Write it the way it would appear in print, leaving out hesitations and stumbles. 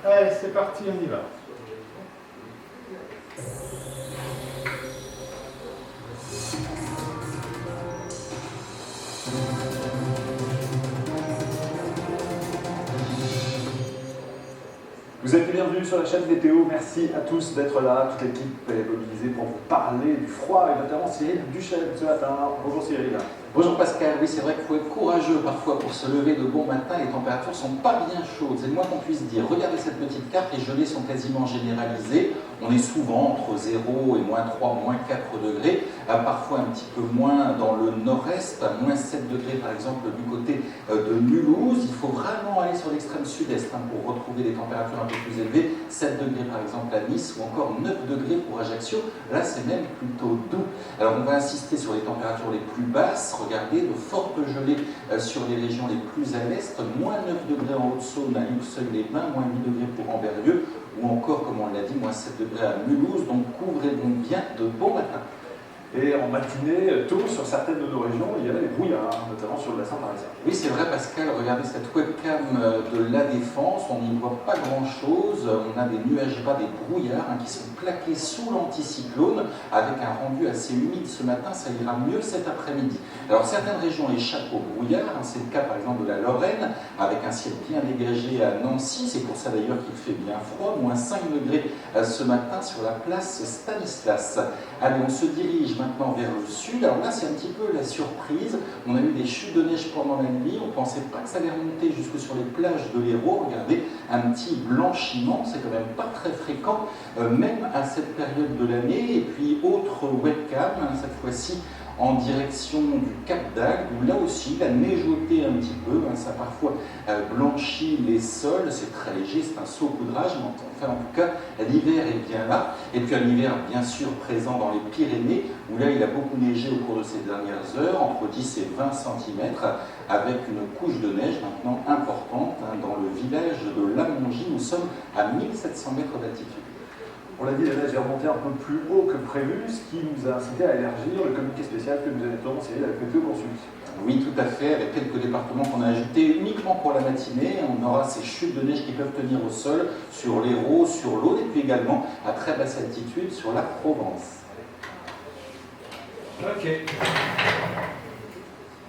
Allez, c'est parti, on y va. Vous êtes les bienvenus sur la chaîne Météo. Merci à tous d'être là. Toute l'équipe est mobilisée pour vous parler du froid et notamment Cyril Duchesne ce matin. Bonjour Cyril. Bonjour Pascal, oui c'est vrai qu'il faut être courageux parfois pour se lever de bon matin, les températures sont pas bien chaudes, c'est le moins qu'on puisse dire. Regardez cette petite carte, les gelées sont quasiment généralisées, on est souvent entre 0 et moins 3, moins 4 degrés, parfois un petit peu moins dans le nord-est, moins 7 degrés par exemple du côté de Mulhouse. Il faut vraiment aller sur l'extrême sud-est pour retrouver des températures un peu plus élevées, 7 degrés par exemple à Nice ou encore 9 degrés pour Ajaccio, là c'est même plutôt doux. Alors on va insister sur les températures les plus basses. Regardez, de fortes gelées sur les régions les plus à l'est, moins 9 degrés en Haute-Saône à Luxeuil-les-Bains, moins 8 degrés pour Amberieu, ou encore, comme on l'a dit, moins 7 degrés à Mulhouse, donc couvrez-vous bien de bon matin. Et en matinée, tôt, sur certaines de nos régions, il y avait des brouillards, notamment sur le bassin parisien. Oui, c'est vrai Pascal, regardez cette webcam de La Défense, on n'y voit pas grand-chose, on a des nuages bas, des brouillards qui sont plaqués sous l'anticyclone, avec un rendu assez humide ce matin, ça ira mieux cet après-midi. Alors certaines régions échappent au brouillard, c'est le cas par exemple de la Lorraine, avec un ciel bien dégagé à Nancy, c'est pour ça d'ailleurs qu'il fait bien froid, moins 5 degrés ce matin sur la place Stanislas. Allez, on se dirige maintenant vers le sud. Alors là, c'est un petit peu la surprise. On a eu des chutes de neige pendant la nuit. On ne pensait pas que ça allait remonter jusque sur les plages de l'Hérault. Regardez, un petit blanchiment. C'est quand même pas très fréquent, même à cette période de l'année. Et puis, autre webcam, cette fois-ci en direction du Cap d'Agde, où là aussi, la neigeauté un petit peu. Ça a parfois blanchi les sols. C'est très léger, c'est un saupoudrage. Mais enfin, en tout cas, l'hiver est bien là. Et puis un hiver, bien sûr, présent dans les Pyrénées, où là, il a beaucoup neigé au cours de ces dernières heures, entre 10 et 20 cm, avec une couche de neige maintenant importante dans le village de Lamongie. Nous sommes à 1700 mètres d'altitude. On l'a dit, la neige est remontée un peu plus haut que prévu, ce qui nous a incité à élargir le communiqué spécial que nous avons Cyril avec Météo Consult. Oui, tout à fait, avec quelques départements qu'on a ajoutés uniquement pour la matinée. On aura ces chutes de neige qui peuvent tenir au sol, sur l'Hérault, sur l'Aude, et puis également à très basse altitude sur la Provence. Ok.